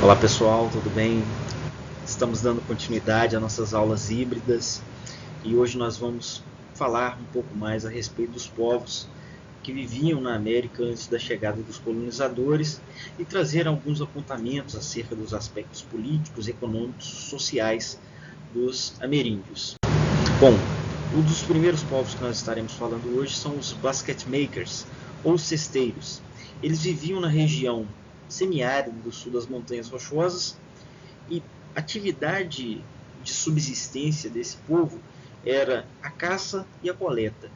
Olá pessoal, tudo bem? Estamos dando continuidade às nossas aulas híbridas e hoje nós vamos falar um pouco mais a respeito dos povos que viviam na América antes da chegada dos colonizadores e trazer alguns apontamentos acerca dos aspectos políticos, econômicos e sociais dos ameríndios. Bom, um dos primeiros povos que nós estaremos falando hoje são os basket makers, ou cesteiros. Eles viviam na região semiárida do sul das Montanhas Rochosas e a atividade de subsistência desse povo era a caça e a coleta.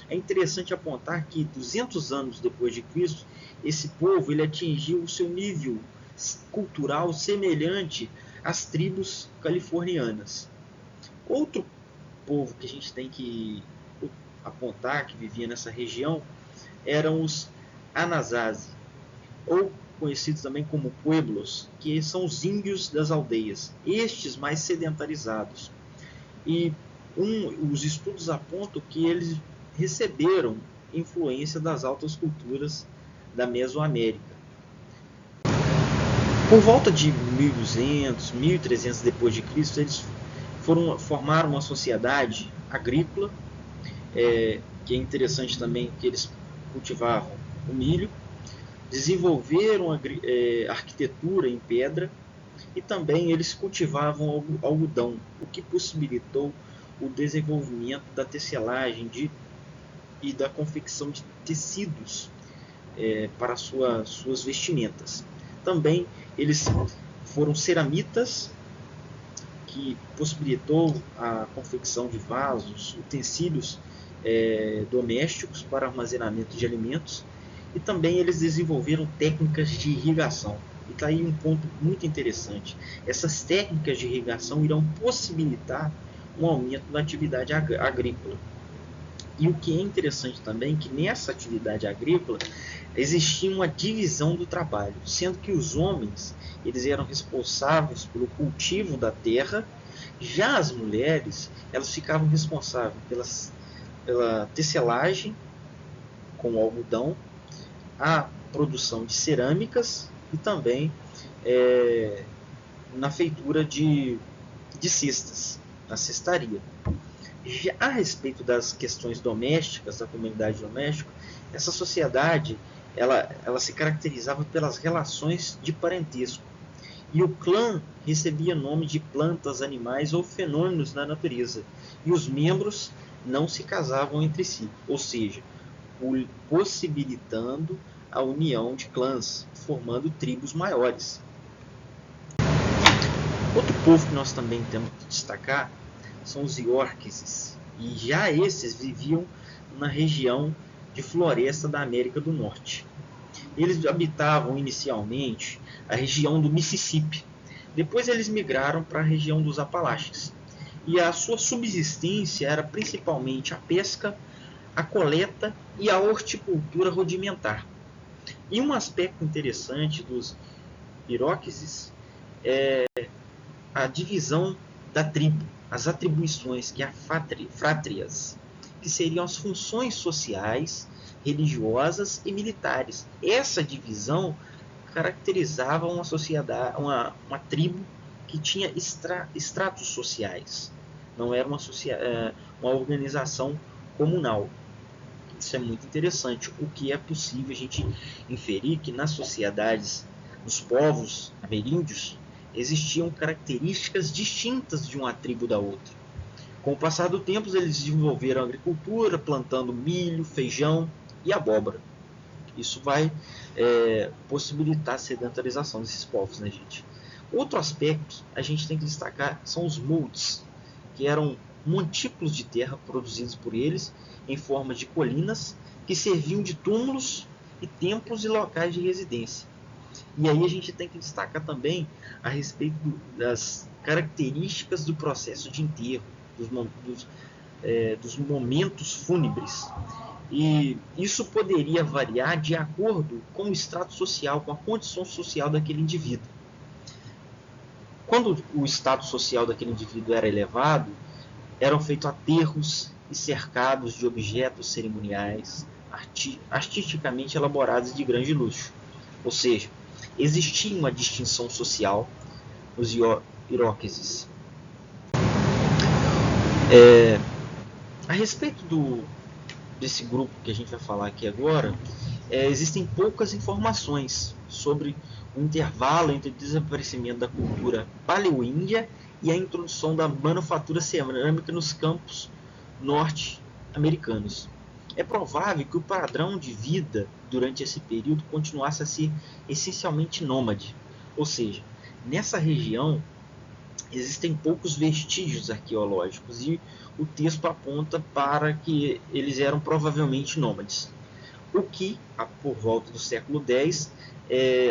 É interessante apontar que 200 anos depois de Cristo, esse povo ele atingiu o seu nível cultural semelhante às tribos californianas. Outro povo que a gente tem que apontar que vivia nessa região eram os Anasazi, ou conhecidos também como pueblos, que são os índios das aldeias, estes mais sedentarizados. E os estudos apontam que eles receberam influência das altas culturas da Mesoamérica. Por volta de 1200, 1300 depois de Cristo, eles formaram uma sociedade agrícola, que é interessante também que eles cultivavam o milho, desenvolveram arquitetura em pedra e também eles cultivavam algodão, o que possibilitou o desenvolvimento da tecelagem e da confecção de tecidos para suas vestimentas. Também eles foram ceramitas, que possibilitou a confecção de vasos, utensílios domésticos para armazenamento de alimentos, e também eles desenvolveram técnicas de irrigação. E está aí um ponto muito interessante. Essas técnicas de irrigação irão possibilitar um aumento da atividade agrícola. E o que é interessante também é que nessa atividade agrícola existia uma divisão do trabalho, sendo que os homens eles eram responsáveis pelo cultivo da terra, já as mulheres elas ficavam responsáveis pela tecelagem com o algodão, a produção de cerâmicas e também na feitura de cestas, na cestaria. Já a respeito das questões domésticas, da comunidade doméstica, essa sociedade ela se caracterizava pelas relações de parentesco. E o clã recebia nome de plantas, animais ou fenômenos da natureza. E os membros não se casavam entre si, ou seja, possibilitando a união de clãs, formando tribos maiores. Outro povo que nós também temos que destacar são os Iorques, e já esses viviam na região de floresta da América do Norte. Eles habitavam inicialmente a região do Mississippi. Depois eles migraram para a região dos Apalaches. E a sua subsistência era principalmente a pesca, a coleta e a horticultura rudimentar. E um aspecto interessante dos Iroqueses é a divisão da tribo, as atribuições que há frátrias, que seriam as funções sociais, religiosas e militares. Essa divisão caracterizava uma sociedade, uma tribo que tinha estratos sociais. Não era uma organização comunal. Isso é muito interessante, o que é possível a gente inferir que nas sociedades dos povos ameríndios existiam características distintas de uma tribo da outra. Com o passar do tempo, eles desenvolveram a agricultura, plantando milho, feijão e abóbora. Isso vai possibilitar a sedentarização desses povos, né, gente? Outro aspecto a gente tem que destacar são os mulds, que eram montículos de terra produzidos por eles em forma de colinas que serviam de túmulos e templos e locais de residência. E aí a gente tem que destacar também a respeito das características do processo de enterro, dos momentos fúnebres. E isso poderia variar de acordo com o estrato social, com a condição social daquele indivíduo. Quando o status social daquele indivíduo era elevado, eram feitos aterros e cercados de objetos cerimoniais artisticamente elaborados de grande luxo. Ou seja, existia uma distinção social nos iroqueses. A respeito desse grupo que a gente vai falar aqui agora, existem poucas informações sobre o intervalo entre o desaparecimento da cultura paleo-índia e a introdução da manufatura cerâmica nos campos norte-americanos. É provável que o padrão de vida durante esse período continuasse a ser essencialmente nômade, ou seja, nessa região existem poucos vestígios arqueológicos e o texto aponta para que eles eram provavelmente nômades. O que, por volta do século X,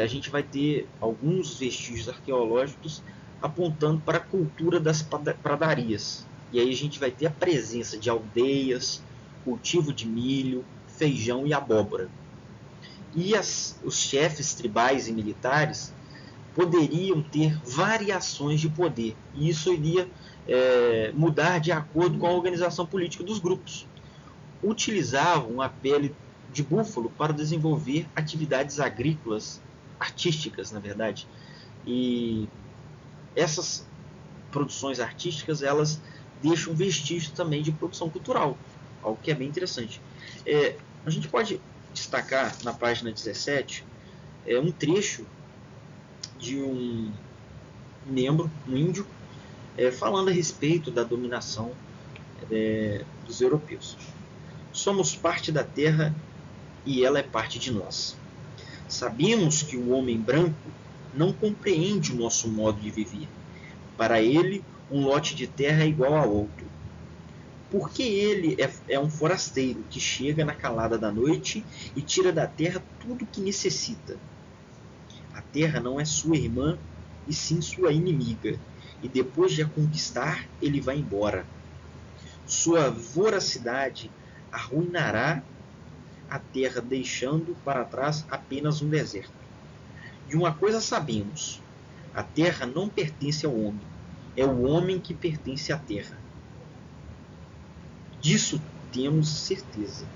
a gente vai ter alguns vestígios arqueológicos apontando para a cultura das pradarias. E aí a gente vai ter a presença de aldeias, cultivo de milho, feijão e abóbora. E os chefes tribais e militares poderiam ter variações de poder, e isso iria mudar de acordo com a organização política dos grupos. Utilizavam a pele de búfalo para desenvolver atividades agrícolas, artísticas, na verdade. E essas produções artísticas, elas deixam vestígios também de produção cultural, algo que é bem interessante. A gente pode destacar na página 17 um trecho de um membro, um índio, falando a respeito da dominação dos europeus. Somos parte da terra e ela é parte de nós. Sabemos que o homem branco não compreende o nosso modo de viver. Para ele, um lote de terra é igual a outro. Porque ele é um forasteiro que chega na calada da noite e tira da terra tudo o que necessita. A terra não é sua irmã, e sim sua inimiga, e depois de a conquistar, ele vai embora. Sua voracidade arruinará a terra, deixando para trás apenas um deserto. De uma coisa sabemos: a terra não pertence ao homem, é o homem que pertence à terra. Disso temos certeza.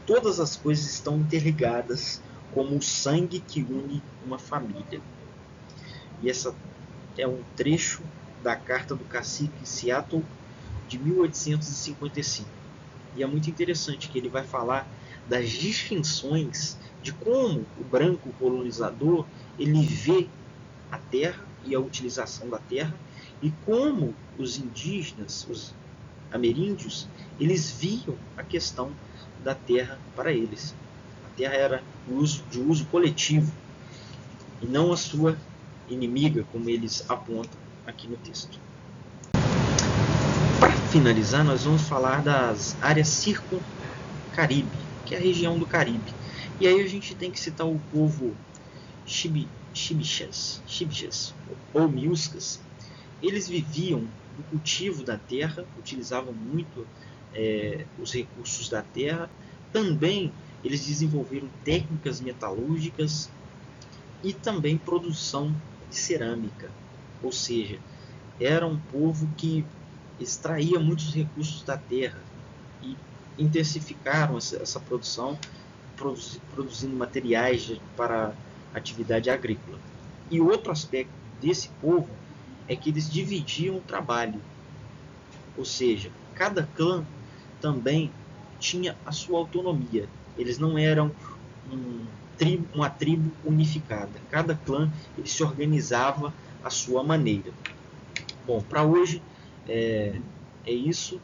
Todas as coisas estão interligadas como o sangue que une uma família. E essa é um trecho da carta do cacique Seattle de 1855. E é muito interessante que ele vai falar das distinções de como o branco colonizador ele vê a terra e a utilização da terra, e como os indígenas, os ameríndios, eles viam a questão da terra para eles. A terra era de uso coletivo e não a sua inimiga, como eles apontam aqui no texto. Para finalizar, nós vamos falar das áreas circun-caribe, que é a região do Caribe. E aí a gente tem que citar o povo Chibchas ou Miuscas. Eles viviam do cultivo da terra, utilizavam muito os recursos da terra. Também eles desenvolveram técnicas metalúrgicas e também produção de cerâmica. Ou seja, era um povo que extraía muitos recursos da terra e intensificaram essa produção, produzindo materiais para atividade agrícola. E outro aspecto desse povo é que eles dividiam o trabalho, ou seja, cada clã também tinha a sua autonomia. Eles não eram uma tribo unificada. Cada clã ele se organizava à sua maneira. Bom, para hoje é isso.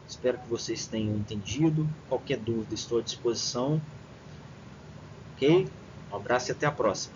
Espero que vocês tenham entendido. Qualquer dúvida, estou à disposição. Ok? Um abraço e até a próxima.